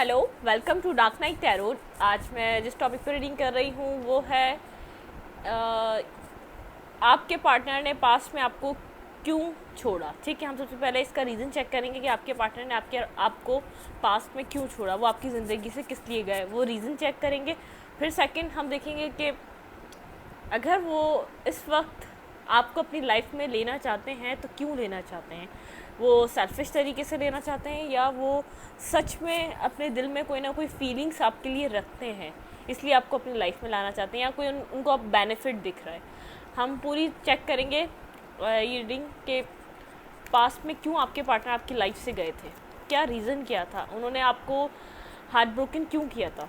Hello, welcome to dark night tarot. आज मैं जिस टॉपिक पर रीडिंग कर रही हूँ वो है आपके पार्टनर ने पास्ट में आपको क्यों छोड़ा। ठीक है, हम सबसे पहले इसका रीज़न चेक करेंगे कि आपके पार्टनर ने आपको पास्ट में क्यों छोड़ा, वो आपकी ज़िंदगी से किस लिए गए, वो रीज़न चेक करेंगे। फिर सेकंड हम देखेंगे कि अगर वो इस वक्त आपको अपनी लाइफ में लेना चाहते हैं तो क्यों लेना चाहते हैं। वो सेल्फिश तरीके से लेना चाहते हैं या वो सच में अपने दिल में कोई ना कोई फीलिंग्स आपके लिए रखते हैं, इसलिए आपको अपनी लाइफ में लाना चाहते हैं, या कोई उनको आप बेनिफिट दिख रहा है। हम पूरी चेक करेंगे ये रीडिंग के पास्ट में क्यों आपके पार्टनर आपकी लाइफ से गए थे, क्या रीज़न क्या था, उन्होंने आपको हार्ट ब्रोकन क्यों किया था।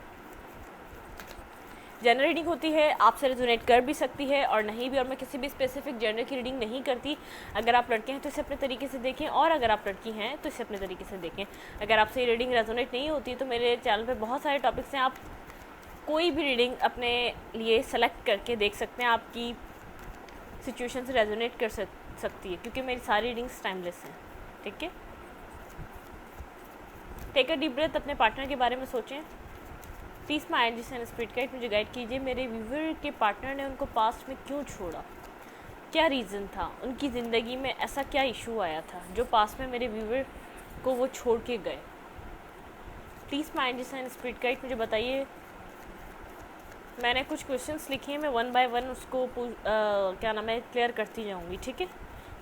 जनरल रीडिंग होती है, आपसे रेजोनेट कर भी सकती है और नहीं भी, और मैं किसी भी स्पेसिफिक जेंडर की रीडिंग नहीं करती। अगर आप लड़के हैं तो इसे अपने तरीके से देखें, और अगर आप लड़की हैं तो इसे अपने तरीके से देखें। अगर आपसे ये रीडिंग रेजोनेट नहीं होती तो मेरे चैनल पे बहुत सारे टॉपिक्स हैं, आप कोई भी रीडिंग अपने लिए सेलेक्ट करके देख सकते हैं, आपकी सिचुएशन से रेजोनेट कर सकती है, क्योंकि मेरी सारी रीडिंग्स टाइमलेस हैं। ठीक है, टेक अ डीप ब्रेथ, अपने पार्टनर के बारे में सोचें। Please my energies and spirit guide मुझे गाइड कीजिए। मेरे व्यूवर के पार्टनर ने उनको पास्ट में क्यों छोड़ा, क्या रीज़न था, उनकी ज़िंदगी में ऐसा क्या इशू आया था जो पास्ट में मेरे व्यूवर को वो छोड़ के गए। Please my energies and spirit guide मुझे बताइए। मैंने कुछ क्वेश्चंस लिखे हैं, मैं वन बाय वन उसको क्या नाम है क्लियर करती जाऊँगी। ठीक है,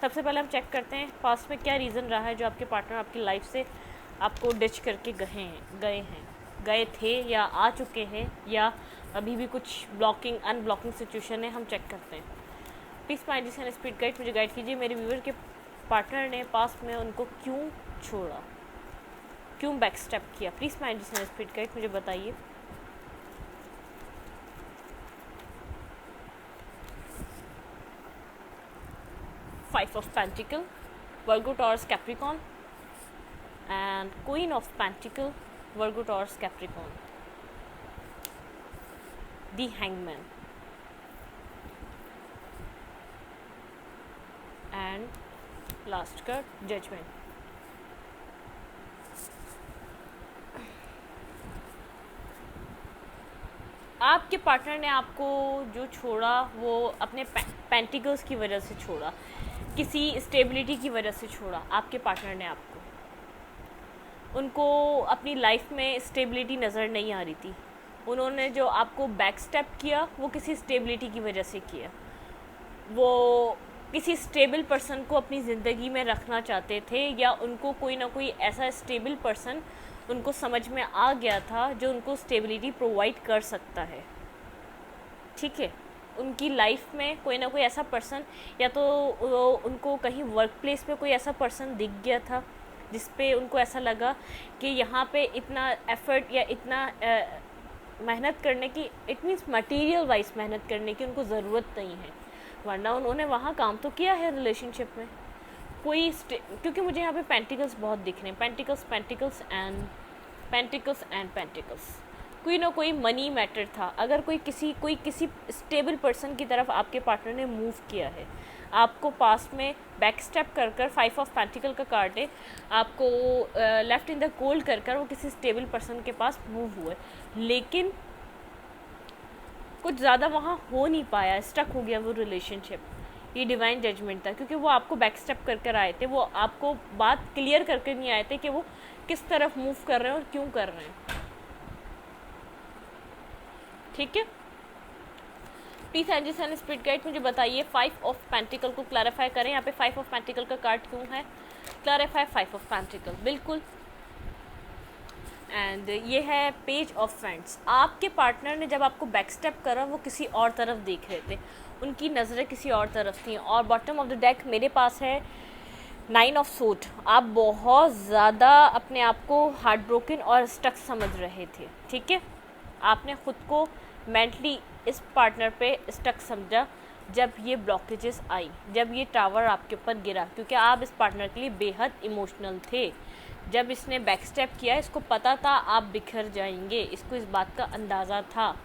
सबसे पहले हम चेक करते हैं पास्ट में क्या रीज़न रहा है जो आपके पार्टनर आपकी लाइफ से आपको डिच करके गए थे या आ चुके हैं, या अभी भी कुछ ब्लॉकिंग अनब्लॉकिंग सिचुएशन है, हम चेक करते हैं। Please my energies and spirit guide मुझे गाइड कीजिए। मेरे व्यूअर के पार्टनर ने पास्ट में उनको क्यों छोड़ा, क्यों बैक स्टेप किया। Please my energies and spirit guide मुझे बताइए। Five of pentacle, Virgo Taurus Capricorn, and queen of pentacle, Virgo Taurus Capricorn, the hangman, and last card judgment. आपके पार्टनर ने आपको जो छोड़ा वो अपने पेंटिकल्स की वजह से छोड़ा, किसी स्टेबिलिटी की वजह से छोड़ा। आपके पार्टनर ने उनको अपनी लाइफ में स्टेबिलिटी नज़र नहीं आ रही थी। उन्होंने जो आपको बैक स्टेप किया वो किसी स्टेबिलिटी की वजह से किया। वो किसी स्टेबल पर्सन को अपनी ज़िंदगी में रखना चाहते थे, या उनको कोई ना कोई ऐसा स्टेबल पर्सन उनको समझ में आ गया था जो उनको स्टेबिलिटी प्रोवाइड कर सकता है। ठीक है, उनकी लाइफ में कोई ना कोई ऐसा पर्सन, या तो उनको कहीं वर्क प्लेस पे कोई ऐसा पर्सन दिख गया था जिस पे उनको ऐसा लगा कि यहाँ पे इतना एफर्ट या इतना मेहनत करने की, इट मीन्स मटेरियल वाइज मेहनत करने की उनको ज़रूरत नहीं है, वरना उन्होंने वहाँ काम तो किया है रिलेशनशिप में। क्योंकि मुझे यहाँ पे पेंटिकल्स बहुत दिख रहे हैं, पेंटिकल्स एंड पेंटिकल्स। कोई ना कोई मनी मैटर था। अगर कोई किसी स्टेबल पर्सन की तरफ आपके पार्टनर ने मूव किया है, आपको पास्ट में बैक स्टेप कर फाइव ऑफ पेंटिकल का कार्ड है, आपको लेफ्ट इन द कोल्ड कर वो किसी स्टेबल पर्सन के पास मूव हुए, लेकिन कुछ ज़्यादा वहाँ हो नहीं पाया, स्टक हो गया वो रिलेशनशिप। ये डिवाइन जजमेंट था, क्योंकि वो आपको बैक स्टेप कर आए थे, वो आपको बात क्लियर करके नहीं आए थे कि वो किस तरफ मूव कर रहे हैं और क्यों कर रहे हैं। ठीक है, please angels and spirit guide मुझे बताइए फाइव ऑफ पेंटिकल को क्लैरिफाई करें। यहाँ पे फाइव ऑफ पेंटिकल का कार्ड क्यों है, क्लैरिफाई फाइव ऑफ पेंटिकल, बिल्कुल। एंड ये है पेज ऑफ फ्रेंड्स। आपके पार्टनर ने जब आपको बैक स्टेप करा वो किसी और तरफ देख रहे थे, उनकी नज़रें किसी और तरफ थी। और बॉटम ऑफ द डेक मेरे पास है नाइन ऑफ सूट। आप बहुत ज़्यादा अपने आप को हार्ट ब्रोकन और स्टक समझ रहे थे। ठीक है, आपने ख़ुद को मेंटली इस पार्टनर पे स्टक समझा जब ये ब्लॉकेजेस आई, जब ये टावर आपके ऊपर गिरा, क्योंकि आप इस पार्टनर के लिए बेहद इमोशनल थे। जब इसने बैक स्टेप किया, इसको पता था आप बिखर जाएंगे, इसको इस बात का अंदाज़ा था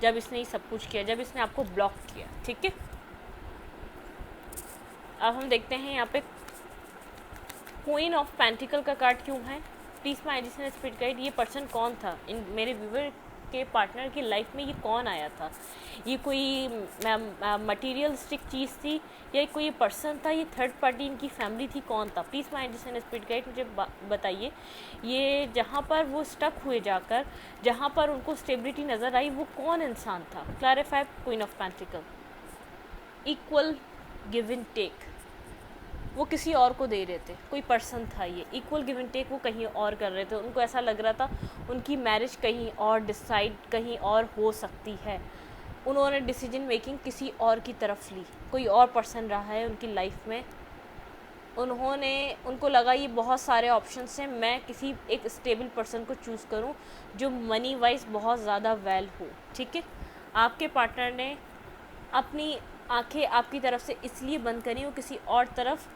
जब इसने ये सब कुछ किया, जब इसने आपको ब्लॉक किया। ठीक है, अब हम देखते हैं यहाँ पे क्वीन ऑफ पेंटिकल का कार्ड क्यों है। Please my addition spirit guide, ये पर्सन कौन था, इन मेरे व्यूवर के पार्टनर की लाइफ में ये कौन आया था, ये कोई मटीरियलिस्टिक चीज़ थी या कोई पर्सन था, ये थर्ड पार्टी इनकी फैमिली थी, कौन था? Please my addition spirit guide मुझे बताइए। ये जहाँ पर वो स्टक हुए जाकर, जहाँ पर उनको स्टेबिलिटी नज़र आई, वो कौन इंसान था? Clarify queen of pentacle. Equal give and take, वो किसी और को दे रहे थे, कोई पर्सन था ये। इक्वल गिव एंड टेक वो कहीं और कर रहे थे, उनको ऐसा लग रहा था उनकी मैरिज कहीं और डिसाइड कहीं और हो सकती है। उन्होंने डिसीजन मेकिंग किसी और की तरफ ली, कोई और पर्सन रहा है उनकी लाइफ में। उनको लगा ये बहुत सारे ऑप्शंस हैं, मैं किसी एक स्टेबल पर्सन को चूज़ करूं जो मनी वाइज बहुत ज़्यादा वेल हो। ठीक है, आपके पार्टनर ने अपनी आंखें आपकी तरफ से इसलिए बंद करी, वो किसी और तरफ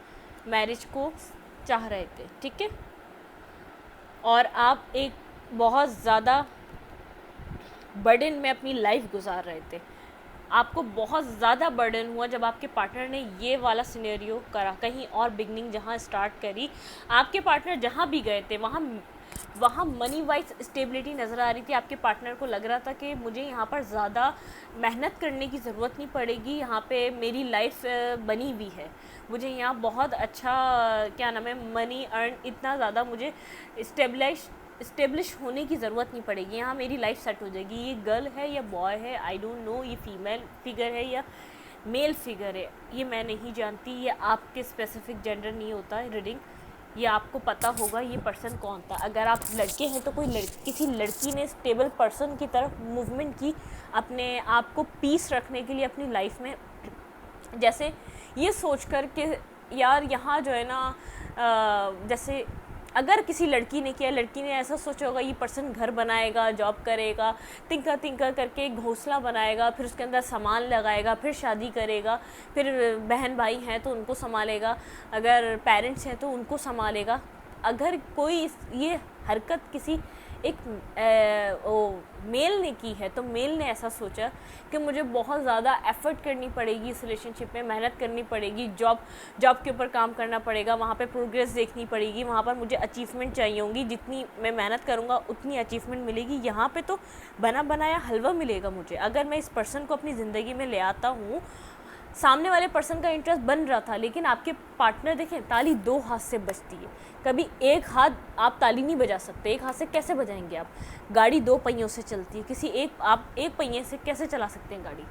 मैरिज को चाह रहे थे। ठीक है, और आप एक बहुत ज़्यादा बर्डन में अपनी लाइफ गुजार रहे थे। आपको बहुत ज़्यादा बर्डन हुआ जब आपके पार्टनर ने ये वाला सिनेरियो करा, कहीं और बिगनिंग जहाँ स्टार्ट करी। आपके पार्टनर जहाँ भी गए थे वहाँ मनी वाइज स्टेबिलिटी नज़र आ रही थी। आपके पार्टनर को लग रहा था कि मुझे यहाँ पर ज़्यादा मेहनत करने की ज़रूरत नहीं पड़ेगी, यहाँ पे मेरी लाइफ बनी हुई है, मुझे यहाँ बहुत अच्छा क्या नाम है मनी अर्न, इतना ज़्यादा मुझे स्टेब्लिश होने की ज़रूरत नहीं पड़ेगी, यहाँ मेरी लाइफ सेट हो जाएगी। ये गर्ल है या बॉय है, आई डोंट नो, ये फीमेल फिगर है या मेल फिगर है, ये मैं नहीं जानती, ये आपके स्पेसिफिक जेंडर नहीं होता है रीडिंग, ये आपको पता होगा ये पर्सन कौन था। अगर आप लड़के हैं तो किसी लड़की ने स्टेबल पर्सन की तरफ मूवमेंट की अपने आप को पीस रखने के लिए अपनी लाइफ में, जैसे ये सोच कर कि यार यहाँ जो है ना जैसे अगर किसी लड़की ने किया, लड़की ने ऐसा सोचा होगा ये पर्सन घर बनाएगा, जॉब करेगा, तिंकर करके एक घोंसला बनाएगा, फिर उसके अंदर सामान लगाएगा, फिर शादी करेगा, फिर बहन भाई हैं तो उनको संभालेगा, अगर पेरेंट्स हैं तो उनको संभालेगा। अगर कोई ये हरकत किसी एक मेल ने की है तो मेल ने ऐसा सोचा कि मुझे बहुत ज़्यादा एफर्ट करनी पड़ेगी इस रिलेशनशिप में, मेहनत करनी पड़ेगी, जॉब के ऊपर काम करना पड़ेगा, वहाँ पे प्रोग्रेस देखनी पड़ेगी, वहाँ पर मुझे अचीवमेंट चाहिए होंगी, जितनी मैं मेहनत करूँगा उतनी अचीवमेंट मिलेगी। यहाँ पे तो बना बनाया हलवा मिलेगा मुझे। अगर मैं इस पर्सन को अपनी ज़िंदगी में ले आता हूँ, सामने वाले पर्सन का इंटरेस्ट बन रहा था, लेकिन आपके पार्टनर देखें, ताली दो हाथ से बजती है, कभी एक हाथ आप ताली नहीं बजा सकते, एक हाथ से कैसे बजाएंगे आप? गाड़ी दो पहियों से चलती है, आप एक पहिए से कैसे चला सकते हैं गाड़ी?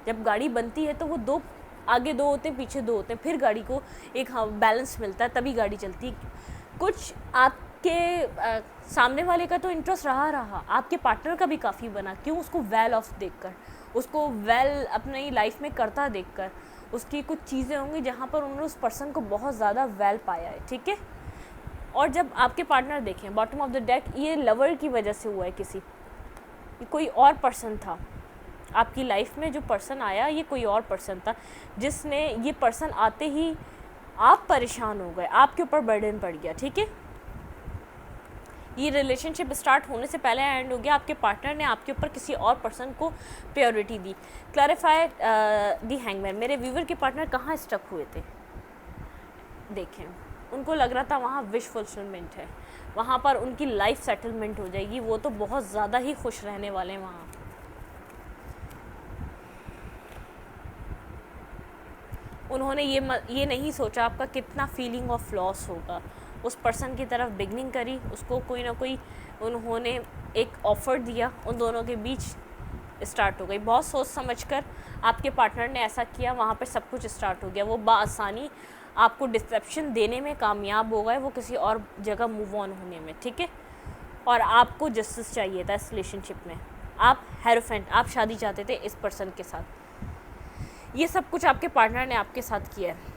जब गाड़ी बनती है तो वो दो, आगे दो होते हैं, पीछे दो होते हैं, फिर गाड़ी को एक बैलेंस मिलता है, तभी गाड़ी चलती है। कुछ आपके सामने वाले का तो इंटरेस्ट रहा, आपके पार्टनर का भी काफ़ी बना, क्यों? उसको वेल ऑफ देखकर, उसको वेल अपनी लाइफ में करता देखकर, उसकी कुछ चीज़ें होंगी जहाँ पर उन्होंने उस पर्सन को बहुत ज़्यादा वेल पाया है। ठीक है, और जब आपके पार्टनर देखें बॉटम ऑफ द डेक, ये लवर की वजह से हुआ है, कोई और पर्सन था आपकी लाइफ में, जो पर्सन आया ये कोई और पर्सन था, जिसने ये पर्सन आते ही आप परेशान हो गए, आपके ऊपर बर्डन पड़ गया। ठीक है, ये रिलेशनशिप स्टार्ट होने से पहले एंड हो गया, आपके पार्टनर ने आपके ऊपर किसी और पर्सन को प्रायोरिटी दी। क्लैरिफाई दी हैंगमैन, मेरे व्यूवर के पार्टनर कहाँ स्टक हुए थे? देखें, उनको लग रहा था वहाँ विश फुलफिलमेंट है, वहाँ पर उनकी लाइफ सेटलमेंट हो जाएगी, वो तो बहुत ज़्यादा ही खुश रहने वाले हैं वहाँ। उन्होंने ये नहीं सोचा आपका कितना फीलिंग ऑफ लॉस होगा। उस पर्सन की तरफ बिगनिंग करी, उसको कोई ना कोई उन्होंने एक ऑफ़र दिया, उन दोनों के बीच स्टार्ट हो गई। बहुत सोच समझकर आपके पार्टनर ने ऐसा किया, वहाँ पे सब कुछ स्टार्ट हो गया। वो बाआसानी आपको डिसेप्शन देने में कामयाब हो गए, वो किसी और जगह मूव ऑन होने में। ठीक है, और आपको जस्टिस चाहिए था इस रिलेशनशिप में, आप हेरोफेंट, आप शादी चाहते थे इस पर्सन के साथ। ये सब कुछ आपके पार्टनर ने आपके साथ किया है,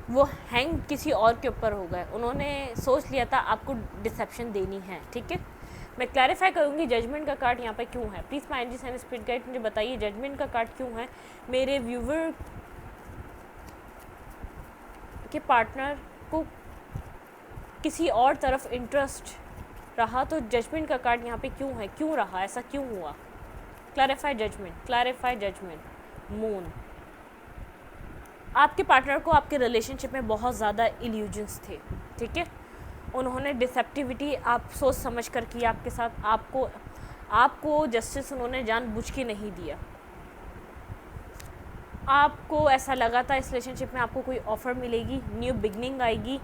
वो हैंग किसी और के ऊपर हो गए, उन्होंने सोच लिया था आपको डिसेप्शन देनी है। ठीक है, मैं क्लैरिफाई करूँगी जजमेंट का कार्ड यहाँ पे क्यों है। Please my energy and spirit guide मुझे बताइए जजमेंट का कार्ड क्यों है। मेरे व्यूवर के पार्टनर को किसी और तरफ इंटरेस्ट रहा, तो जजमेंट का कार्ड यहाँ पे क्यों है, क्यों रहा, ऐसा क्यों हुआ? Clarify judgment, clarify judgment. Moon, आपके पार्टनर को आपके रिलेशनशिप में बहुत ज़्यादा इल्यूजन्स थे। ठीक है, उन्होंने डिसेप्टिविटी आप सोच समझ कर किया आपके साथ, आपको जस्टिस उन्होंने जानबूझ के नहीं दिया। आपको ऐसा लगा था इस रिलेशनशिप में आपको कोई ऑफ़र मिलेगी, न्यू बिगनिंग आएगी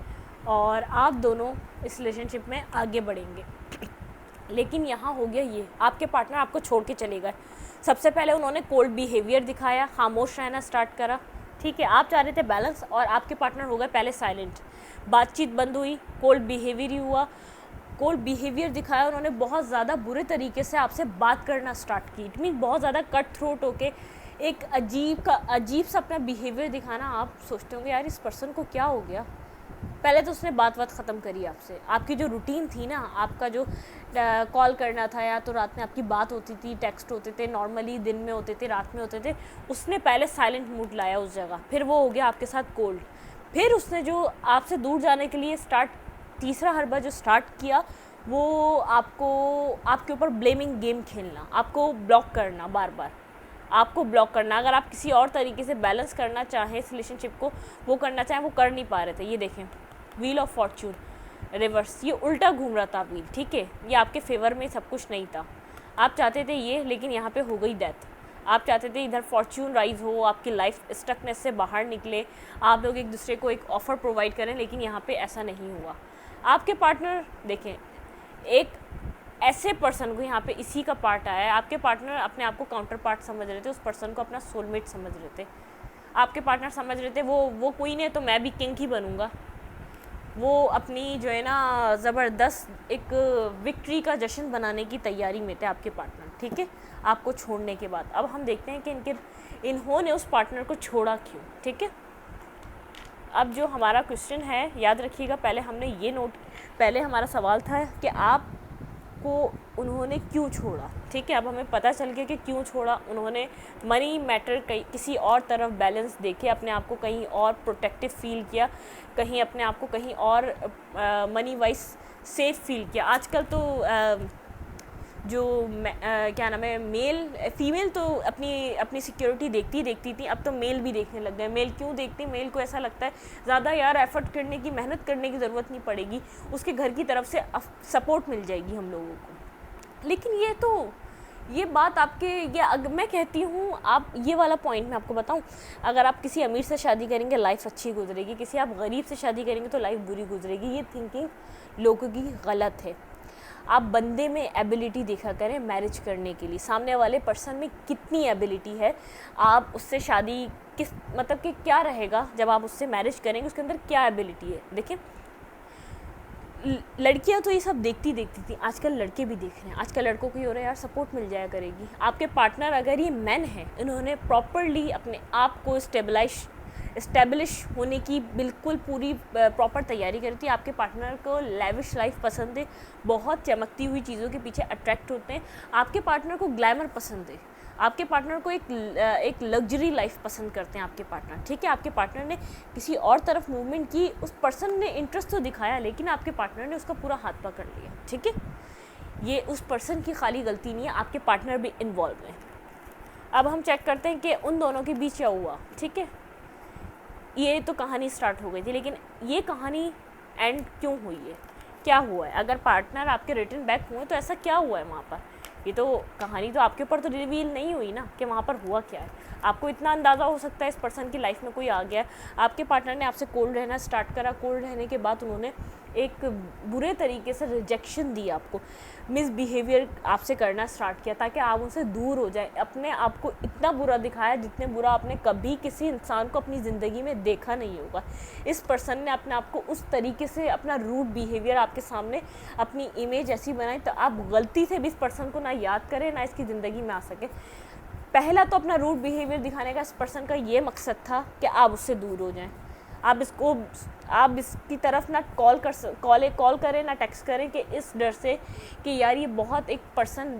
और आप दोनों इस रिलेशनशिप में आगे बढ़ेंगे, लेकिन यहाँ हो गया ये, आपके पार्टनर आपको छोड़ के चले गए। सबसे पहले उन्होंने कोल्ड बिहेवियर दिखाया, खामोश रहना स्टार्ट करा, ठीक है। आप चाह रहे थे बैलेंस और आपके पार्टनर हो गए पहले साइलेंट, बातचीत बंद हुई, कोल्ड बिहेवियर ही हुआ। कोल्ड बिहेवियर दिखाया उन्होंने, बहुत ज़्यादा बुरे तरीके से आपसे बात करना स्टार्ट की। इट मीन बहुत ज़्यादा कट थ्रोट होके एक अजीब सा अपना बिहेवियर दिखाना। आप सोचते होंगे यार इस पर्सन को क्या हो गया। पहले तो उसने बात ख़त्म करी आपसे, आपकी जो रूटीन थी ना, आपका जो कॉल करना था या तो रात में आपकी बात होती थी, टेक्स्ट होते थे, नॉर्मली दिन में होते थे, रात में होते थे, उसने पहले साइलेंट मूड लाया उस जगह। फिर वो हो गया आपके साथ कोल्ड। फिर उसने जो आपसे दूर जाने के लिए तीसरा हरबा जो स्टार्ट किया वो आपके ऊपर ब्लेमिंग गेम खेलना, आपको ब्लॉक करना, बार बार आपको ब्लॉक करना। अगर आप किसी और तरीके से बैलेंस करना चाहें इस रिलेशनशिप को, वो करना चाहें, वो कर नहीं पा रहे थे। ये देखें, व्हील ऑफ फॉर्च्यून रिवर्स, ये उल्टा घूम रहा था व्हील, ठीक है। ये आपके फेवर में सब कुछ नहीं था। आप चाहते थे ये, लेकिन यहाँ पे हो गई डेथ। आप चाहते थे इधर फॉर्च्यून राइज हो, आपकी लाइफ स्टकनेस से बाहर निकले, आप लोग एक दूसरे को एक ऑफ़र प्रोवाइड करें, लेकिन यहाँ पे ऐसा नहीं हुआ। आपके पार्टनर देखें, एक ऐसे पर्सन को यहाँ पे इसी का पार्ट आया है। आपके पार्टनर अपने आप को काउंटर पार्ट समझ रहे थे, उस पर्सन को अपना सोलमेट समझ रहे थे। आपके पार्टनर समझ रहे थे वो क्वीन है तो मैं भी किंग ही बनूँगा। वो अपनी जो है ना ज़बरदस्त एक विक्ट्री का जश्न बनाने की तैयारी में थे आपके पार्टनर, ठीक है, आपको छोड़ने के बाद। अब हम देखते हैं कि इन्होंने उस पार्टनर को छोड़ा क्यों, ठीक है। अब जो हमारा क्वेश्चन है, याद रखिएगा, पहले हमारा सवाल था कि आपको उन्होंने क्यों छोड़ा, ठीक है। अब हमें पता चल गया कि क्यों छोड़ा। उन्होंने मनी मैटर किसी और तरफ बैलेंस देके अपने आप को कहीं और प्रोटेक्टिव फील किया, कहीं अपने आप को कहीं और मनी वाइज सेफ फील किया। आजकल तो क्या नाम है, फीमेल तो अपनी सिक्योरिटी देखती थी, अब तो मेल भी देखने लग गए। मेल क्यों देखते हैं? मेल को ऐसा लगता है ज़्यादा यार एफर्ट करने की, मेहनत करने की ज़रूरत नहीं पड़ेगी, उसके घर की तरफ से सपोर्ट मिल जाएगी हम लोगों को। लेकिन ये बात मैं कहती हूँ, आप ये वाला पॉइंट मैं आपको बताऊँ, अगर आप किसी अमीर से शादी करेंगे लाइफ अच्छी गुजरेगी, किसी आप गरीब से शादी करेंगे तो लाइफ बुरी गुजरेगी। ये थिंकिंग लोगों की गलत है। आप बंदे में एबिलिटी देखा करें मैरिज करने के लिए, सामने वाले पर्सन में कितनी एबिलिटी है, आप उससे शादी मतलब कि क्या रहेगा जब आप उससे मैरिज करेंगे, उसके अंदर क्या एबिलिटी है। देखिए, लड़कियां तो ये सब देखती थी, आजकल लड़के भी देख रहे हैं। आजकल लड़कों को ये हो रहा है यार सपोर्ट मिल जाया करेगी। आपके पार्टनर अगर ये मैन है, इन्होंने प्रॉपरली अपने आप को इस्टेब्लिश होने की बिल्कुल पूरी प्रॉपर तैयारी करी थी। आपके पार्टनर को लेविश लाइफ पसंद है, बहुत चमकती हुई चीज़ों के पीछे अट्रैक्ट होते हैं। आपके पार्टनर को ग्लैमर पसंद है, आपके पार्टनर को एक लग्जरी लाइफ पसंद करते हैं आपके पार्टनर, ठीक है। आपके पार्टनर ने किसी और तरफ मूवमेंट की, उस पर्सन ने इंटरेस्ट तो दिखाया, लेकिन आपके पार्टनर ने उसका पूरा हाथ पकड़ लिया, ठीक है। ये उस पर्सन की खाली गलती नहीं है, आपके पार्टनर भी इन्वॉल्व हैं। अब हम चेक करते हैं कि उन दोनों के बीच क्या हुआ, ठीक है। ये तो कहानी स्टार्ट हो गई थी, लेकिन ये कहानी एंड क्यों हुई है, क्या हुआ है? अगर पार्टनर आपके रिटर्न बैक हुए तो ऐसा क्या हुआ है वहाँ पर? ये तो कहानी तो आपके ऊपर तो रिवील नहीं हुई ना कि वहाँ पर हुआ क्या है। आपको इतना अंदाज़ा हो सकता है इस पर्सन की लाइफ में कोई आ गया है, आपके पार्टनर ने आपसे कोल्ड रहना स्टार्ट करा, कोल्ड रहने के बाद उन्होंने एक बुरे तरीके से रिजेक्शन दी, आपको मिसबिहेवियर आपसे करना स्टार्ट किया ताकि आप उनसे दूर हो जाए। अपने आप को इतना बुरा दिखाया जितने बुरा आपने कभी किसी इंसान को अपनी ज़िंदगी में देखा नहीं होगा। इस पर्सन ने अपने आप को उस तरीके से, अपना रूड बिहेवियर आपके सामने, अपनी इमेज ऐसी बनाई तो आप गलती से भी इस पर्सन को ना याद करें, ना इसकी ज़िंदगी में आ सके। पहला तो अपना रूड बिहेवियर दिखाने का इस पर्सन का ये मकसद था कि आप उससे दूर हो जाएं। आप इसकी तरफ ना कॉल करें ना टेक्स्ट करें कि इस डर से कि यार ये बहुत एक पर्सन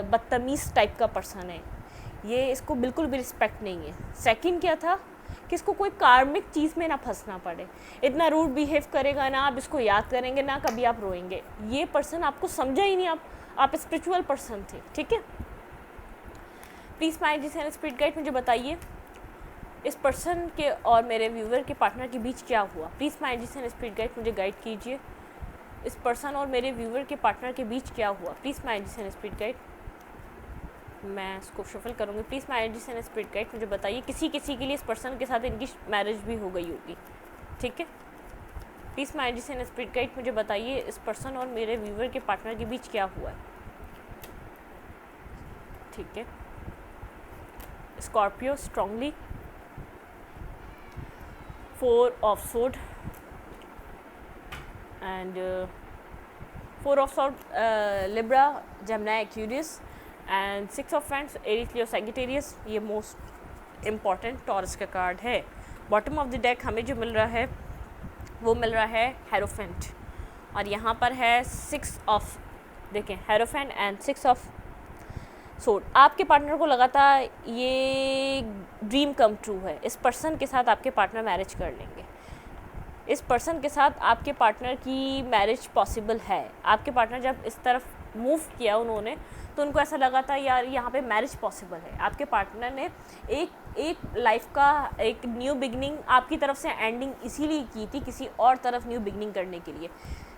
बदतमीज़ टाइप का पर्सन है, ये इसको बिल्कुल भी रिस्पेक्ट नहीं है। सेकंड क्या था कि इसको कोई कार्मिक चीज़ में ना फंसना पड़े। इतना रूड बिहेव करेगा ना आप इसको याद करेंगे ना कभी आप रोएंगे। ये पर्सन आपको समझा ही नहीं, आप स्पिरिचुअल पर्सन थे, ठीक है। प्लीज़ माय जिसे स्पिरिट गाइड मुझे बताइए इस पर्सन के और मेरे व्यूवर के पार्टनर के बीच क्या हुआ। प्लीज़ माय जिसे स्पिरिट गाइड मुझे गाइड कीजिए। इस पर्सन और मेरे व्यूवर के पार्टनर के बीच क्या हुआ? Please my energies and spirit guide, मैं इसको शफल करूँगी। Please my energies and spirit guide, मुझे बताइए किसी किसी के लिए इस पर्सन के साथ इनकी मैरिज भी हो गई होगी, ठीक है। Please my energies and spirit guide, मुझे बताइए इस पर्सन और मेरे व्यूवर के पार्टनर के बीच क्या हुआ है, ठीक है। Scorpio strongly, 4 of sword and 4 of sword, Libra, Gemini, Aquarius and 6 of Wands, Aries, Leo, Sagittarius। ये मोस्ट इम्पॉर्टेंट टॉरस का कार्ड है। बॉटम ऑफ द डेक हमें जो मिल रहा है वो मिल रहा है हेरोफेंट, और यहाँ पर है 6 ऑफ, देखें हेरोफेंट एंड 6 ऑफ सोड। आपके पार्टनर को लगा था ये ड्रीम कम ट्रू है, इस पर्सन के साथ आपके पार्टनर मैरिज कर लेंगे, इस पर्सन के साथ आपके पार्टनर की मैरिज पॉसिबल है। आपके पार्टनर जब इस तरफ मूव किया उन्होंने, तो उनको ऐसा लगा था यार यहाँ पे मैरिज पॉसिबल है। आपके पार्टनर ने एक लाइफ का एक न्यू बिगनिंग आपकी तरफ से एंडिंग इसीलिए की थी, किसी और तरफ न्यू बिगनिंग करने के लिए,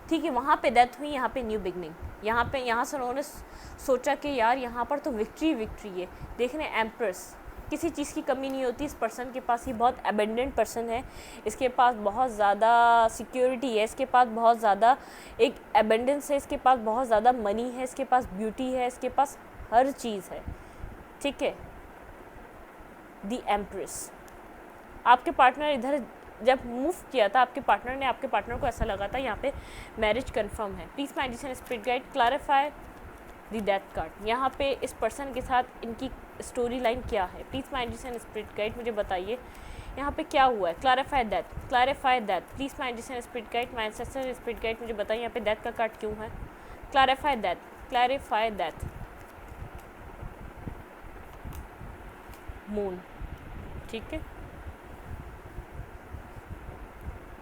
ठीक है। वहाँ पे डेथ हुई, यहाँ पे न्यू बिगनिंग, यहाँ से उन्होंने सोचा कि यार यहाँ पर तो विक्ट्री है। देखने एम्प्रेस, किसी चीज़ की कमी नहीं होती इस पर्सन के पास, ये बहुत एबेंडेंट पर्सन है, इसके पास बहुत ज़्यादा सिक्योरिटी है, इसके पास बहुत ज़्यादा एक एबेंडेंस है, इसके पास बहुत ज़्यादा मनी है, इसके पास ब्यूटी है, इसके पास हर चीज़ है, ठीक है। द एम्प्रेस, आपके पार्टनर इधर जब मूव किया था, आपके पार्टनर को ऐसा लगा था यहाँ पे मैरिज कंफर्म है। Please my energies and spirit guide clarify the death card, यहाँ पे इस पर्सन के साथ इनकी स्टोरी लाइन क्या है। Please my energies and spirit guide, मुझे बताइए यहाँ पे क्या हुआ है। Clarify that please my energies and spirit guide, my ancestor spirit guide, मुझे बताइए यहाँ पे डेथ का कार्ड क्यों है। क्लैरिफाई दैट मून, ठीक है।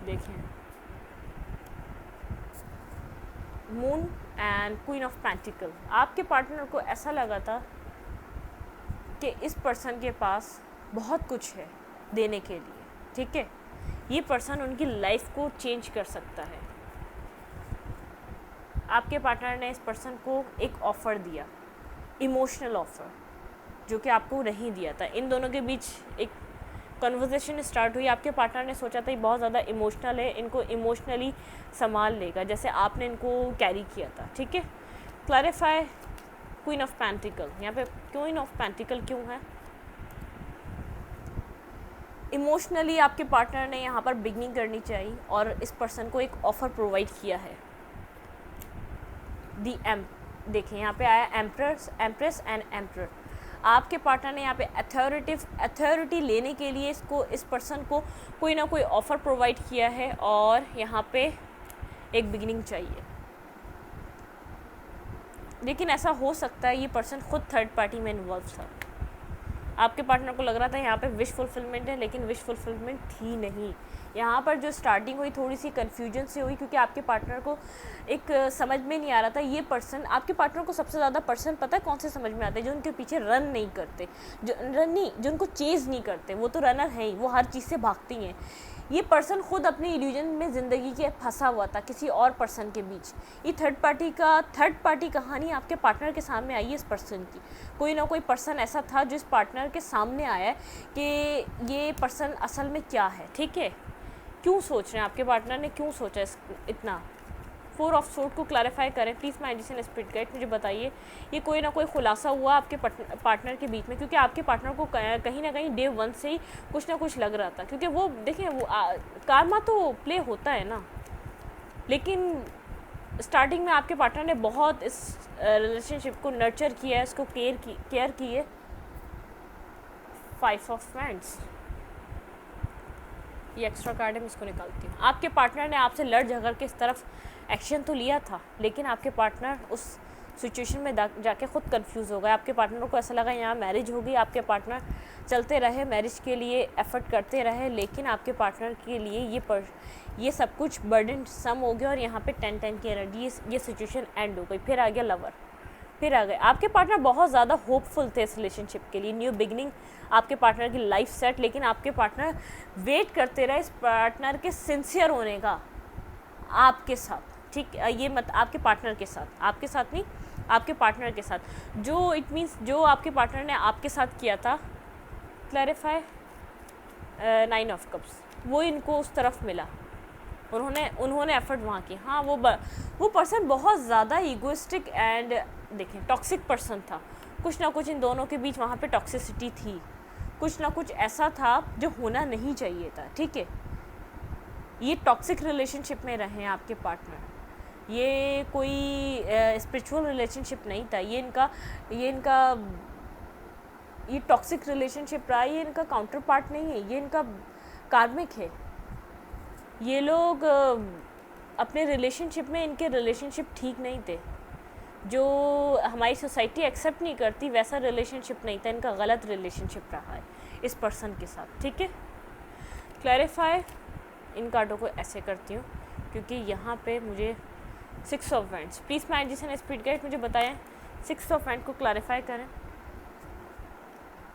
देखिए moon and queen of pentacle, आपके पार्टनर को ऐसा लगा था कि इस पर्सन के पास बहुत कुछ है देने के लिए, ठीक है। ये पर्सन उनकी लाइफ को चेंज कर सकता है। आपके पार्टनर ने इस पर्सन को एक ऑफ़र दिया, इमोशनल ऑफ़र, जो कि आपको नहीं दिया था। इन दोनों के बीच एक कन्वर्सेशन स्टार्ट हुई। आपके पार्टनर ने सोचा था ये बहुत ज़्यादा इमोशनल है, इनको इमोशनली संभाल लेगा जैसे आपने इनको कैरी किया था, ठीक है। क्लैरिफाई क्वीन ऑफ पेंटिकल, यहाँ पे क्वीन ऑफ पेंटिकल क्यों है। इमोशनली आपके पार्टनर ने यहाँ पर बिगनिंग करनी चाहिए और इस पर्सन को एक ऑफ़र प्रोवाइड किया है। देखिए यहाँ पे आया एम्प्रेस एंड एम्परर। आपके पार्टनर ने यहाँ पे अथॉरिटी लेने के लिए इस पर्सन को कोई ना कोई ऑफ़र प्रोवाइड किया है और यहाँ पे एक बिगिनिंग चाहिए। लेकिन ऐसा हो सकता है ये पर्सन खुद थर्ड पार्टी में इन्वॉल्व था। आपके पार्टनर को लग रहा था यहाँ पे विश फुलफिलमेंट है, लेकिन विश फुलफिलमेंट थी नहीं। यहाँ पर जो स्टार्टिंग हुई थोड़ी सी कन्फ्यूजन से हुई, क्योंकि आपके पार्टनर को एक समझ में नहीं आ रहा था ये पर्सन। आपके पार्टनर को सबसे ज़्यादा पर्सन पता है कौन से समझ में आते हैं, जो उनके पीछे रन नहीं करते, जो उनको चेज़ नहीं करते, वो तो रनर हैं ही, वो हर चीज़ से भागती हैं। ये पर्सन खुद अपने इल्यूजन में ज़िंदगी के फंसा हुआ था किसी और पर्सन के बीच। ये थर्ड पार्टी कहानी आपके पार्टनर के सामने आई है। इस पर्सन की कोई ना कोई पर्सन ऐसा था जो इस पार्टनर के सामने आया है कि ये पर्सन असल में क्या है, ठीक है। क्यों सोच रहे हैं आपके पार्टनर ने, क्यों सोचा इतना। 4 ऑफ सोर्ड को क्लैरिफाई करें please my energies and spirit guide, मुझे बताइए ये कोई ना कोई खुलासा हुआ आपके पार्टनर के बीच में, क्योंकि आपके पार्टनर को कहीं ना कहीं डे 1 से ही कुछ ना कुछ लग रहा था। क्योंकि वो देखें वो कारमा तो प्ले होता है ना, लेकिन स्टार्टिंग में आपके पार्टनर ने बहुत इस रिलेशनशिप को नर्चर किया है, इसको केयर की है। 5 ऑफ वैंड्स, ये एक्स्ट्रा कार्ड है, मैं इसको निकालती हूँ। आपके पार्टनर ने आपसे लड़ झगड़ के इस तरफ एक्शन तो लिया था, लेकिन आपके पार्टनर उस सिचुएशन में जाके खुद कंफ्यूज हो गए। आपके पार्टनर को ऐसा लगा यहाँ मैरिज होगी। आपके पार्टनर चलते रहे, मैरिज के लिए एफर्ट करते रहे, लेकिन आपके पार्टनर के लिए ये सब कुछ बर्डन सम हो गया और यहाँ पे 10 की एनर्जी, ये सिचुएशन एंड हो गई। फिर आ गया लवर, फिर आ गए। आपके पार्टनर बहुत ज़्यादा होपफुल थे इस रिलेशनशिप के लिए, न्यू बिगनिंग, आपके पार्टनर की लाइफ सेट, लेकिन आपके पार्टनर वेट करते रहे इस पार्टनर के सिंसियर होने का आपके साथ, ठीक, ये मत आपके पार्टनर के साथ, आपके साथ नहीं, आपके पार्टनर के साथ, जो इट मीन्स जो आपके पार्टनर ने आपके साथ किया था, क्लैरिफाई 9 ऑफ कप्स, वो इनको उस तरफ मिला, उन्होंने एफर्ट वहाँ की। हाँ, वो पर्सन बहुत ज़्यादा ईगोइस्टिक एंड देखें टॉक्सिक पर्सन था। कुछ ना कुछ इन दोनों के बीच वहाँ पे टॉक्सिसिटी थी, कुछ ना कुछ ऐसा था जो होना नहीं चाहिए था, ठीक है। ये टॉक्सिक रिलेशनशिप में रहे हैं आपके पार्टनर, ये कोई स्पिरिचुअल रिलेशनशिप नहीं था, ये टॉक्सिक रिलेशनशिप रहा, ये इनका काउंटर पार्ट नहीं है, ये इनका कार्मिक है। ये लोग अपने रिलेशनशिप में, इनके रिलेशनशिप ठीक नहीं थे, जो हमारी सोसाइटी एक्सेप्ट नहीं करती वैसा रिलेशनशिप नहीं था, इनका गलत रिलेशनशिप रहा है इस पर्सन के साथ, ठीक है। क्लैरिफाई इन कार्डों को ऐसे करती हूँ क्योंकि यहाँ पे मुझे 6 of wands, please magician spirit guide मुझे बताएं 6 ऑफ वैंड को क्लैरिफाई करें।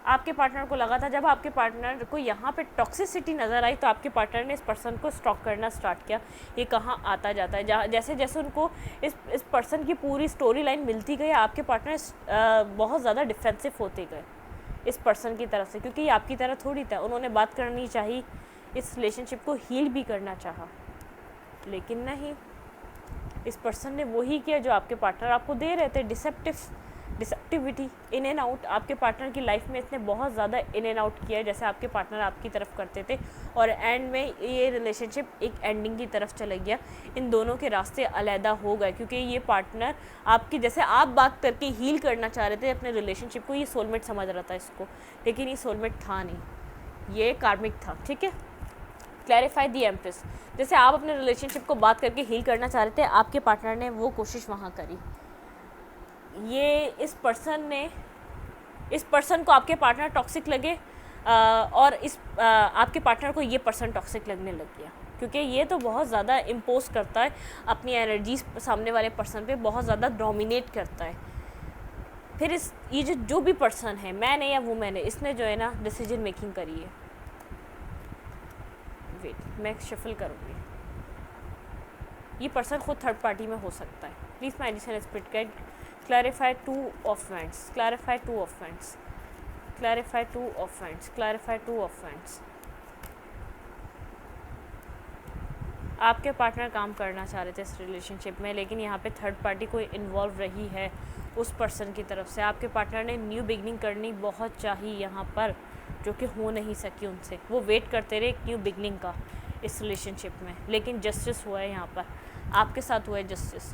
आपके पार्टनर को लगा था, जब आपके पार्टनर को यहाँ पे टॉक्सिसिटी नज़र आई तो आपके पार्टनर ने इस पर्सन को स्टॉक करना स्टार्ट किया, ये कहाँ आता जाता है। जैसे जैसे उनको इस पर्सन की पूरी स्टोरी लाइन मिलती गई, आपके पार्टनर बहुत ज़्यादा डिफेंसिव होते गए इस पर्सन की तरफ से, क्योंकि ये आपकी तरह थोड़ी था। उन्होंने बात करनी चाहिए, इस रिलेशनशिप को हील भी करना चाहा, लेकिन नहीं, इस पर्सन ने वही किया जो आपके पार्टनर आपको दे रहे थे, डिसेप्टिविटी, इन एंड आउट। आपके पार्टनर की लाइफ में इसने बहुत ज़्यादा इन एंड आउट किया जैसे आपके पार्टनर आपकी तरफ करते थे, और एंड में ये रिलेशनशिप एक एंडिंग की तरफ चला गया। इन दोनों के रास्ते अलहदा हो गए क्योंकि ये पार्टनर आपकी, जैसे आप बात करके हील करना चाह रहे थे अपने रिलेशनशिप को, ये सोलमेट समझ रहा था इसको, लेकिन ये सोलमेट था नहीं, ये कार्मिक था, ठीक है। क्लैरिफाई दी एम्प्रेस, जैसे आप अपने रिलेशनशिप को बात करके हील करना चाह रहे थे, आपके पार्टनर ने वो कोशिश वहाँ करी। ये इस पर्सन को आपके पार्टनर टॉक्सिक लगे, और आपके पार्टनर को ये पर्सन टॉक्सिक लगने लग गया, क्योंकि ये तो बहुत ज़्यादा इम्पोज करता है अपनी एनर्जीज सामने वाले पर्सन पे, बहुत ज़्यादा डोमिनेट करता है। फिर ये जो भी पर्सन है, मैन है या वुमेन है, इसने जो है ना डिसीजन मेकिंग करी है। वेट, मैं शफल करूँगी। ये पर्सन खुद थर्ड पार्टी में हो सकता है। Please magician spirit guide clarify 2 of wands, clarify 2 of wands, clarify 2 of wands, clarify 2 of wands. आपके पार्टनर काम करना चाह रहे थे इस रिलेशनशिप में, लेकिन यहाँ पे थर्ड पार्टी कोई इन्वॉल्व रही है उस पर्सन की तरफ से। आपके पार्टनर ने न्यू बिगनिंग करनी बहुत चाहिए यहाँ पर, जो कि हो नहीं सकी उनसे। वो वेट करते रहे एक न्यू बिगनिंग का इस रिलेशनशिप में, लेकिन जस्टिस हुआ है यहाँ पर, आपके साथ हुआ है जस्टिस।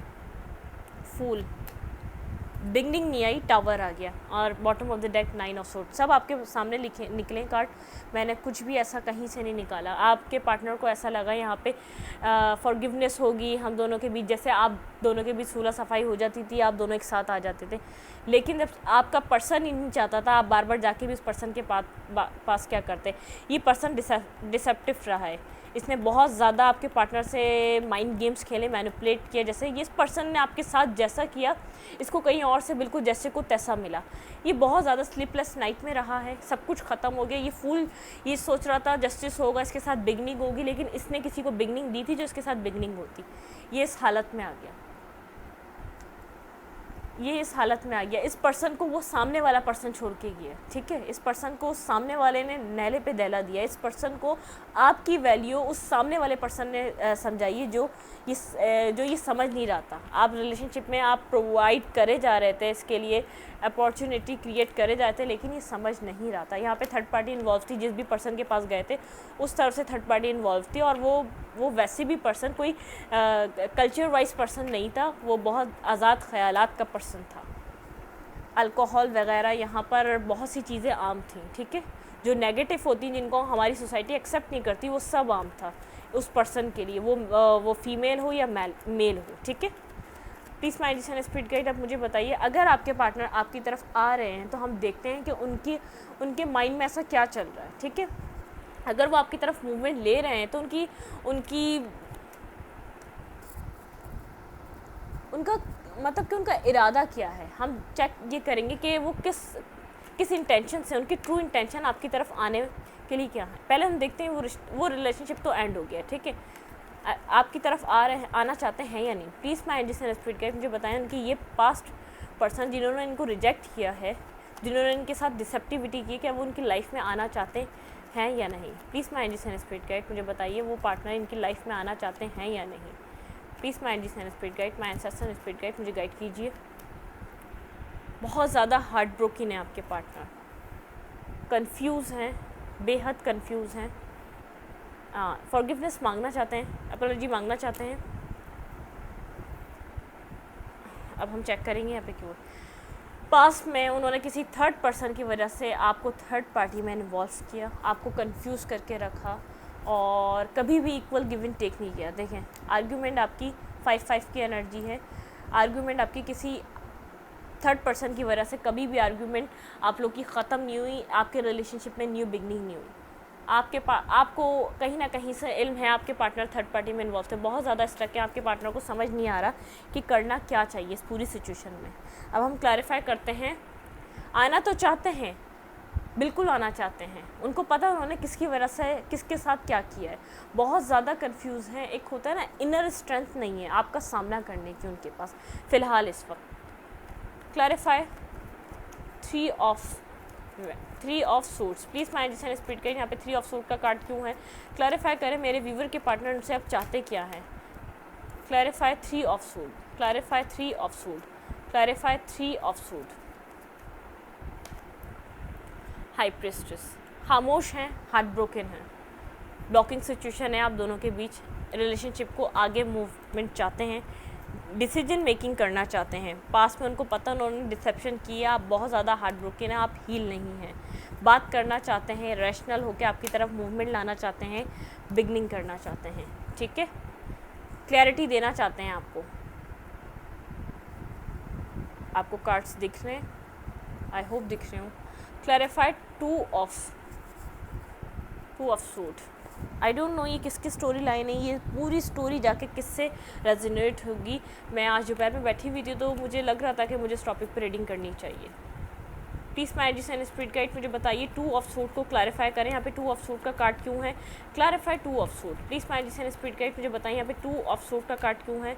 फूल, बिगनिंग नहीं आई, टावर आ गया, और bottom of the deck 9 of sword. सब आपके सामने निकले कार्ड, मैंने कुछ भी ऐसा कहीं से नहीं निकाला। आपके पार्टनर को ऐसा लगा यहाँ पे फॉरगिवनेस होगी हम दोनों के बीच, जैसे आप दोनों के बीच सुलह सफाई हो जाती थी, आप दोनों एक साथ आ जाते थे। लेकिन जब आपका पर्सन ही नहीं चाहता था, आप बार बार जाके भी उस पर्सन के पास क्या करते, ये पर्सन डिसेप्टिव रहा है। इसने बहुत ज़्यादा आपके पार्टनर से माइंड गेम्स खेले, मैनिपुलेट किया। जैसे ये इस पर्सन ने आपके साथ जैसा किया, इसको कहीं और से बिल्कुल जैसे को तैसा मिला। ये बहुत ज़्यादा स्लीपलेस नाइट में रहा है, सब कुछ ख़त्म हो गया। ये फूल ये सोच रहा था जस्टिस होगा, इसके साथ बिगनिंग होगी, लेकिन इसने किसी को बिगनिंग दी थी जो इसके साथ बिगनिंग होती। ये इस हालत में आ गया, ये इस हालत में आ गया। इस पर्सन को वो सामने वाला पर्सन छोड़ के गया, ठीक है। इस पर्सन को सामने वाले ने नहले पे दहला दिया। इस पर्सन को आपकी वैल्यू उस सामने वाले पर्सन ने समझाई है, जो ये समझ नहीं रहा था। आप रिलेशनशिप में आप प्रोवाइड करे जा रहे थे, इसके लिए अपॉर्चुनिटी क्रिएट करे जाते थे, लेकिन ये समझ नहीं रहा था। यहाँ पे थर्ड पार्टी इन्वॉल्व थी, जिस भी पर्सन के पास गए थे उस तरफ से थर्ड पार्टी इन्वॉल्व थी। और वो वैसे भी पर्सन कोई कल्चर वाइज पर्सन नहीं था, वो बहुत आज़ाद ख्यालात का पर्सन था। अल्कोहल वगैरह यहाँ पर बहुत सी चीज़ें आम थी, ठीक है। जो नेगेटिव होती जिनको हमारी सोसाइटी एक्सेप्ट नहीं करती, वो सब आम था उस पर्सन के लिए, वो फीमेल हो या मेल हो, ठीक है। प्लीज़ मैजिशियन स्पिरिट गाइड आप मुझे बताइए, अगर आपके पार्टनर आपकी तरफ आ रहे हैं तो हम देखते हैं कि उनके माइंड में ऐसा क्या चल रहा है, ठीक है। अगर वो आपकी तरफ मूवमेंट ले रहे हैं तो उनका मतलब कि उनका इरादा क्या है, हम चेक ये करेंगे कि वो किस इंटेंशन से, उनकी ट्रू इंटेंशन आपकी तरफ आने के लिए क्या है। पहले हम देखते हैं वो रिलेशनशिप तो एंड हो गया, ठीक है। आपकी तरफ आना चाहते हैं या नहीं। Please my angels and spirit guide मुझे बताएं उनकी ये पास्ट पर्सन जिन्होंने इनको रिजेक्ट किया है, जिन्होंने इनके साथ डिसेप्टिविटी की, क्या वो उनकी लाइफ में आना चाहते हैं या नहीं। Please my angels and spirit guide मुझे बताइए वो पार्टनर इनकी लाइफ में आना चाहते हैं या नहीं। Please my angels and spirit guide, my ancestors and spirit guide मुझे गाइड कीजिए। बहुत ज़्यादा हार्ट ब्रोकन है आपके पार्टनर, कंफ्यूज हैं, बेहद कंफ्यूज हैं, फॉरगिवनेस मांगना चाहते हैं, अपॉलॉजी मांगना चाहते हैं। अब हम चेक करेंगे यहाँ पे क्यों। पास में उन्होंने किसी थर्ड पर्सन की वजह से आपको थर्ड पार्टी में इन्वॉल्व किया, आपको कंफ्यूज करके रखा और कभी भी इक्वल गिव एंड टेक नहीं किया। देखें आर्ग्यूमेंट आपकी 5-5 की एनर्जी है। आर्ग्यूमेंट आपकी किसी थर्ड पर्सन की वजह से कभी भी आर्ग्यूमेंट आप लोग की ख़त्म नहीं हुई, आपके रिलेशनशिप में न्यू बिगनिंग नहीं हुई। आपको कहीं ना कहीं से इल्म है आपके पार्टनर थर्ड पार्टी में इन्वॉल्व थे, बहुत ज़्यादा स्ट्रक है, आपके पार्टनर को समझ नहीं आ रहा कि करना क्या चाहिए इस पूरी सिचुएशन में। अब हम क्लैरिफाई करते हैं। आना तो चाहते हैं, बिल्कुल आना चाहते हैं, उनको पता है उन्होंने किसकी वजह से किसके साथ क्या किया है, बहुत ज़्यादा कंफ्यूज हैं। एक होता है ना इनर स्ट्रेंथ नहीं है आपका सामना करने की उनके पास फ़िलहाल इस वक्त। Clarify three of suits. Please my angels and spirit guide यहाँ पे 3 ऑफ सूट का कार्ड क्यों है। क्लैरिफाई करें मेरे व्यूवर के पार्टनर से आप चाहते क्या है। Clarify 3 of suit, clarify 3 of suit, clarify 3 of suit. High prestress, खामोश हैं, हार्ट ब्रोकन हैं, ब्लॉकिंग सिचुएशन है आप दोनों के बीच, रिलेशनशिप को आगे मूवमेंट चाहते हैं, डिसीजन मेकिंग करना चाहते हैं। पास में उनको पता उन्होंने डिसेप्शन किया, आप बहुत ज़्यादा हार्ट ब्रोकन है, आप हील नहीं हैं, बात करना चाहते हैं, रैशनल होकर आपकी तरफ मूवमेंट लाना चाहते हैं, बिगनिंग करना चाहते हैं, ठीक है, क्लैरिटी देना चाहते हैं आपको कार्ड्स दिख रहे हैं, आई होप दिख रहे हो। Clarified 2 of suit. I don't know ये किसकी स्टोरी लाइन है, ये पूरी स्टोरी जाके किससे रेजोनेट होगी। मैं आज दोपहर में बैठी हुई थी तो मुझे लग रहा था कि मुझे इस टॉपिक पर रीडिंग करनी चाहिए। Please my angels and spirit guide मुझे बताइए 2 ऑफ सूट को क्लैरिफाई करें। यहाँ पे 2 ऑफ सूट का कार्ड क्यों है। Clarify 2 of suit. Please my angels and spirit guide मुझे बताइए यहाँ पे 2 ऑफ सूट का कार्ड क्यों है।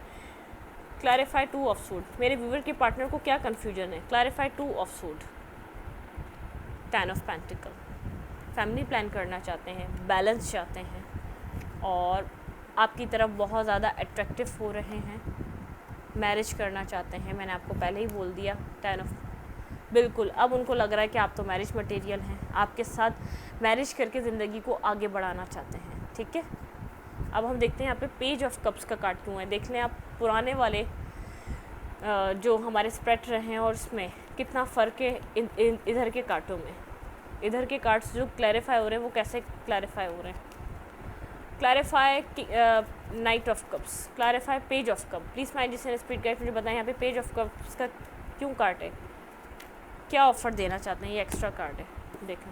Clarify 2 of suit. मेरे व्यूवर के पार्टनर को क्या कन्फ्यूजन है। Clarify 2 of suit. 10 of pentacle. Family plan करना चाहते हैं, बैलेंस चाहते हैं और आपकी तरफ बहुत ज़्यादा अट्रैक्टिव हो रहे हैं, मैरिज करना चाहते हैं। मैंने आपको पहले ही बोल दिया 10 ऑफ, बिल्कुल अब उनको लग रहा है कि आप तो मैरिज मटेरियल हैं, आपके साथ मैरिज करके ज़िंदगी को आगे बढ़ाना चाहते हैं, ठीक है। अब हम देखते हैं यहाँ पे पेज ऑफ कप्स का कार्ड क्यों है। देख लें आप पुराने वाले जो हमारे स्प्रेड रहे हैं और इसमें कितना फ़र्क है इधर के कार्डों में। इधर के कार्ड्स जो क्लैरिफाई हो रहे हैं वो कैसे क्लैरिफाई हो रहे हैं। Clarify knight of cups. Clarify page of cup. Please my angels and spirit guide मुझे बताएं यहाँ पे पेज ऑफ कप्स का क्यों कार्ड है, क्या ऑफ़र देना चाहते हैं। ये एक्स्ट्रा कार्ड है, देखें,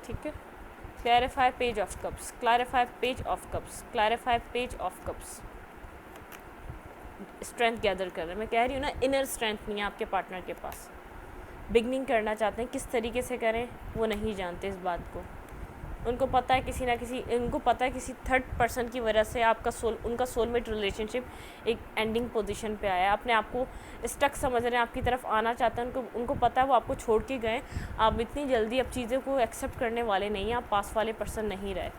ठीक है। Clarify page of cups. Clarify page of cups. Clarify page of cups. Strength gather कर रहे हैं, मैं कह रही हूँ ना इनर स्ट्रेंथ नहीं है आपके पार्टनर के पास। बिगनिंग करना चाहते हैं, किस तरीके से करें वो नहीं जानते इस बात को। उनको पता है उनको पता है किसी थर्ड पर्सन की वजह से उनका सोलमेट रिलेशनशिप एक एंडिंग पोजीशन पे आया है। अपने आप को स्टक समझ रहे हैं, आपकी तरफ आना चाहते हैं। उनको पता है वो आपको छोड़ के गए, आप इतनी जल्दी अब चीज़ों को एक्सेप्ट करने वाले नहीं हैं, आप पास वाले पर्सन नहीं रहे।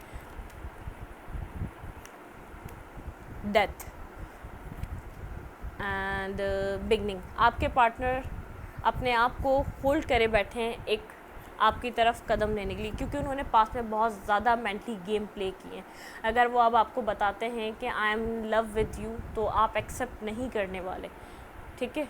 Death and beginning. आपके पार्टनर अपने आप को होल्ड करे बैठे हैं एक आपकी तरफ कदम लेने के लिए, क्योंकि उन्होंने पास में बहुत ज़्यादा मेंटली गेम प्ले किए हैं। अगर वो अब आपको बताते हैं कि I am love with you तो आप एक्सेप्ट नहीं करने वाले, ठीक है।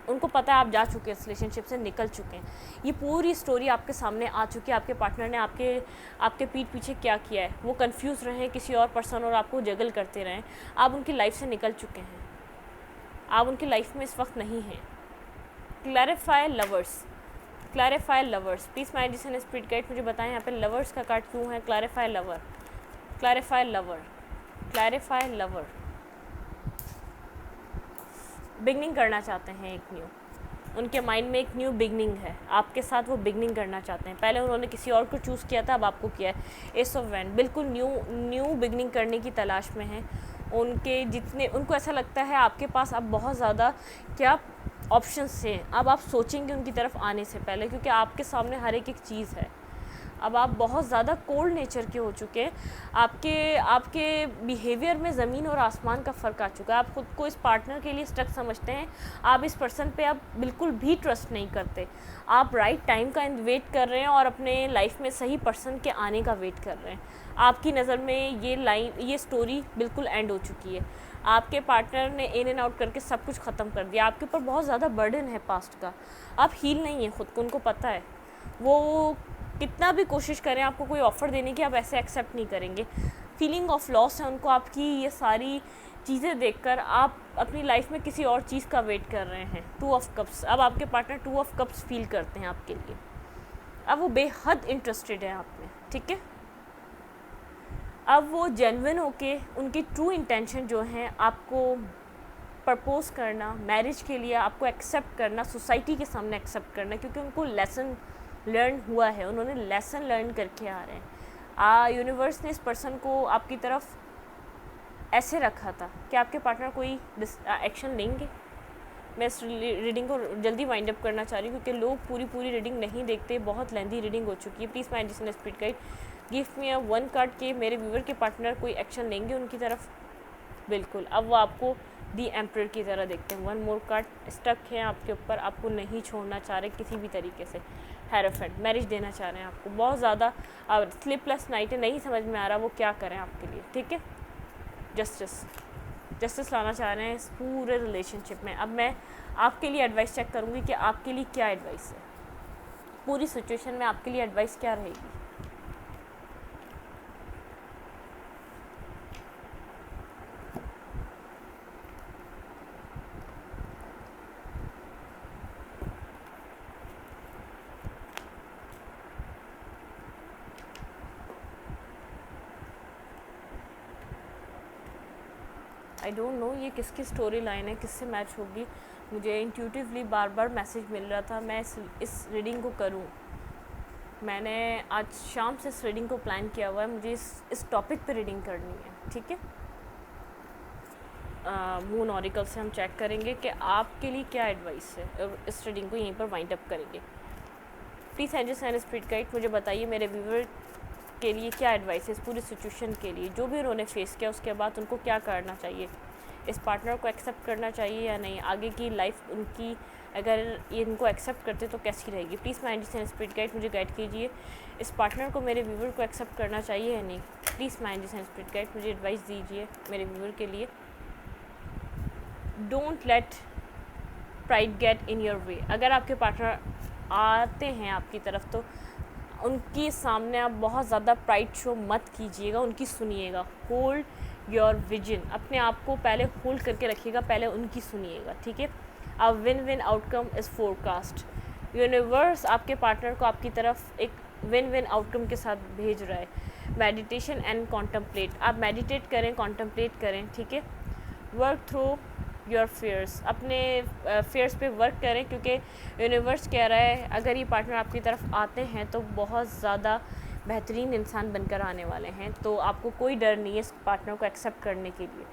उनको पता है आप जा चुके हैं, इस रिलेशनशिप से निकल चुके हैं। ये पूरी स्टोरी आपके सामने आ चुकी है। आपके पार्टनर ने आपके पीठ पीछे क्या किया है, वो कंफ्यूज रहे किसी और पर्सन और आपको जगल करते रहें। आप उनकी लाइफ से निकल चुके हैं, आप उनकी लाइफ में इस वक्त नहीं हैं। Clarify lovers. Clarify lovers. Please my angels and spirit guide मुझे बताएं यहाँ पे लवर्स का कार्ड क्यों है। Clarify lover. Clarify lover. Clarify lover. Beginning करना चाहते हैं एक न्यू। उनके माइंड में एक न्यू बिगनिंग है, आपके साथ वो बिगनिंग करना चाहते हैं। पहले उन्होंने किसी और को चूज़ किया था, अब आपको किया है। एस ऑफ वैंड बिल्कुल न्यू बिगनिंग करने की तलाश में है। उनके जितने उनको ऐसा लगता है आपके पास अब बहुत ज़्यादा क्या ऑप्शंस हैं। अब आप सोचेंगे उनकी तरफ आने से पहले, क्योंकि आपके सामने हर एक चीज़ है। अब आप बहुत ज़्यादा कोल्ड नेचर के हो चुके हैं। आपके बिहेवियर में ज़मीन और आसमान का फ़र्क आ चुका है। आप खुद को इस पार्टनर के लिए स्टक समझते हैं। आप इस पर्सन पे आप बिल्कुल भी ट्रस्ट नहीं करते। आप राइट टाइम का वेट कर रहे हैं और अपने लाइफ में सही पर्सन के आने का वेट कर रहे हैं। आपकी नज़र में ये स्टोरी बिल्कुल एंड हो चुकी है। आपके पार्टनर ने इन एंड आउट करके सब कुछ ख़त्म कर दिया। आपके ऊपर बहुत ज़्यादा बर्डन है पास्ट का। आप हील नहीं हैं खुद को, उनको पता है। वो कितना भी कोशिश करें आपको कोई ऑफ़र देने की, आप ऐसे एक्सेप्ट नहीं करेंगे। फीलिंग ऑफ लॉस है उनको आपकी ये सारी चीज़ें देखकर। आप अपनी लाइफ में किसी और चीज़ का वेट कर रहे हैं। 2 ऑफ कप्स, अब आपके पार्टनर 2 ऑफ कप्स फील करते हैं आपके लिए। अब वो बेहद इंटरेस्टेड है आप में, ठीक है। अब वो जेन्युइन होके उनकी ट्रू इंटेंशन जो है आपको प्रपोज़ करना, मैरिज के लिए आपको एक्सेप्ट करना, सोसाइटी के सामने एक्सेप्ट करना, क्योंकि उनको लेसन लर्न हुआ है। उन्होंने लेसन लर्न करके आ रहे हैं। यूनिवर्स ने इस पर्सन को आपकी तरफ ऐसे रखा था कि आपके पार्टनर कोई एक्शन लेंगे। मैं इस रीडिंग को जल्दी वाइंड अप करना चाह रही हूँ, क्योंकि लोग पूरी रीडिंग नहीं देखते। बहुत लेंथी रीडिंग हो चुकी है। प्लीज़ माय जिसने स्पीड गाइड गिव मी अ 1 कार्ड के मेरे व्यूवर के पार्टनर कोई एक्शन लेंगे उनकी तरफ। बिल्कुल, अब वो आपको दी एम्परर की तरह देखते हैं। 1 मोर कार्ड, स्टक हैं आपके ऊपर, आपको नहीं छोड़ना चाह रहे किसी भी तरीके से। हेरोफेंट, मैरिज देना चाह रहे हैं आपको बहुत ज़्यादा। स्लीपलेस नाइट है, नहीं समझ में आ रहा वो क्या करें आपके लिए, ठीक है। जस्टिस लाना चाह रहे हैं इस पूरे रिलेशनशिप में। अब मैं आपके लिए एडवाइस चेक करूँगी कि आपके लिए क्या एडवाइस है। पूरी सिचुएशन में आपके लिए एडवाइस क्या रहेगी। आई डोंट नो ये किसकी स्टोरी लाइन है, किससे मैच होगी। मुझे इंट्यूटिवली बार बार मैसेज मिल रहा था मैं इस रीडिंग को करूं। मैंने आज शाम से इस रीडिंग को प्लान किया हुआ है। मुझे इस टॉपिक पे रीडिंग करनी है, ठीक है। मून ऑरिकल से हम चेक करेंगे कि आपके लिए क्या एडवाइस है, और इस रीडिंग को यहीं पर वाइंड अप करेंगे। Please angels and spirit guide मुझे बताइए मेरे व्यूवर के लिए क्या एडवाइस है इस पूरी सिचुएशन के लिए, जो भी उन्होंने फेस किया उसके बाद उनको क्या करना चाहिए। इस पार्टनर को एक्सेप्ट करना चाहिए या नहीं, आगे की लाइफ उनकी अगर ये इनको एक्सेप्ट करते तो कैसी रहेगी। Please my angels and spirit guide मुझे गाइड कीजिए, इस पार्टनर को मेरे व्यूवर को एक्सेप्ट करना चाहिए या नहीं। Please my angels and spirit guide मुझे एडवाइस दीजिए मेरे व्यूवर के लिए। Don't let pride get in your way. अगर आपके पार्टनर आते हैं आपकी तरफ तो उनके सामने आप बहुत ज़्यादा प्राइड शो मत कीजिएगा, उनकी सुनिएगा। होल्ड योर विजन, अपने आप को पहले होल्ड करके रखिएगा, पहले उनकी सुनिएगा, ठीक है। A win win outcome is forecast. Universe आपके पार्टनर को आपकी तरफ एक विन विन आउटकम के साथ भेज रहा है। मेडिटेशन एंड कॉन्टम्पलेट, आप मेडिटेट करें, कॉन्टम्पलेट करें, ठीक है। वर्क थ्रू योर फेयर्स, अपने फेयर्स पे वर्क करें, क्योंकि यूनिवर्स कह रहा है अगर ये पार्टनर आपकी तरफ आते हैं तो बहुत ज़्यादा बेहतरीन इंसान बनकर आने वाले हैं। तो आपको कोई डर नहीं है इस पार्टनर को एक्सेप्ट करने के लिए।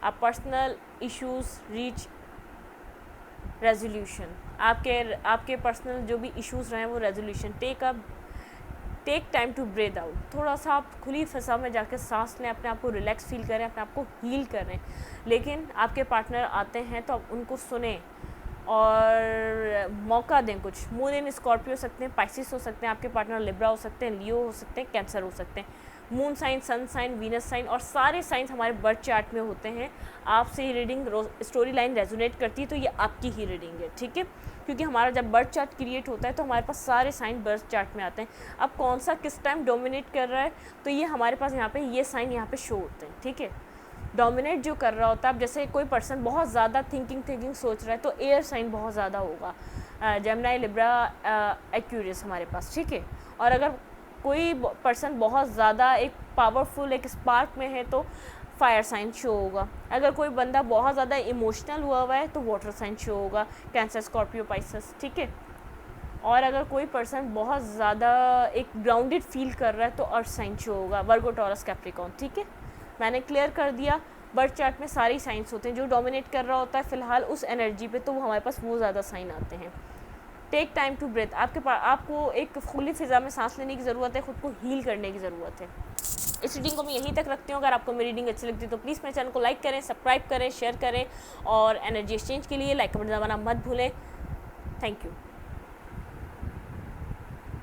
आप पर्सनल इश्यूज़ रीच रेजोल्यूशन, आपके पर्सनल जो भी इश्यूज़ रहे हैं वो resolution. Take time to breathe out, थोड़ा सा आप खुली फ़िज़ा में जाकर सांस लें, अपने आप को रिलैक्स फील करें, अपने आप को हील करें। लेकिन आपके पार्टनर आते हैं तो आप उनको सुने और मौका दें। कुछ मून इन स्कॉर्पियो हो सकते हैं, पाइसिस हो सकते हैं, आपके पार्टनर लिब्रा हो सकते हैं, लियो हो सकते हैं, कैंसर हो सकते हैं। Moon sign, sun sign, Venus sign और सारे साइंस हमारे बर्थ चार्ट में होते हैं। आपसे ये रीडिंग स्टोरी लाइन रेजोनेट करती है तो ये आपकी ही रीडिंग है, ठीक है। क्योंकि हमारा जब बर्थ चार्ट क्रिएट होता है तो हमारे पास सारे साइन बर्थ चार्ट में आते हैं। अब कौन सा किस टाइम डोमिनेट कर रहा है तो ये हमारे पास यहाँ पे ये साइन यहाँ पे शो होते हैं, ठीक है। डोमिनेट जो कर रहा होता है, अब जैसे कोई पर्सन बहुत ज़्यादा थिंकिंग सोच रहा है तो एयर साइन बहुत ज़्यादा होगा, जेमिनी, लिब्रा, एक्वेरियस हमारे पास, ठीक है। और अगर कोई पर्सन बहुत ज़्यादा एक पावरफुल एक स्पार्क में है तो फायर साइन शो होगा। अगर कोई बंदा बहुत ज़्यादा इमोशनल हुआ है तो वाटर साइन शो होगा, कैंसर, स्कॉर्पियो, पाइसेस, ठीक है। और अगर कोई पर्सन बहुत ज़्यादा एक ग्राउंडेड फील कर रहा है तो अर्थ साइन शो होगा, वर्गो, टॉरस, कैप्रिकॉर्न, ठीक है। मैंने क्लियर कर दिया। बर्थ चार्ट में सारी साइंस होते हैं, जो डोमिनेट कर रहा होता है फिलहाल उस एनर्जी पे, तो हमारे पास वो ज़्यादा साइन आते हैं। टेक टाइम टू ब्रेथ, आपको एक खुली फिज़ा में सांस लेने की ज़रूरत है, ख़ुद को हील करने की ज़रूरत है। इस रीडिंग को मैं यहीं तक रखती हूँ। अगर आपको मेरी रीडिंग अच्छी लगती है तो प्लीज़ मेरे चैनल को लाइक करें, सब्सक्राइब करें, शेयर करें, और एनर्जी एक्सचेंज के लिए लाइक कमेंट दबाना मत भूलें। Thank you.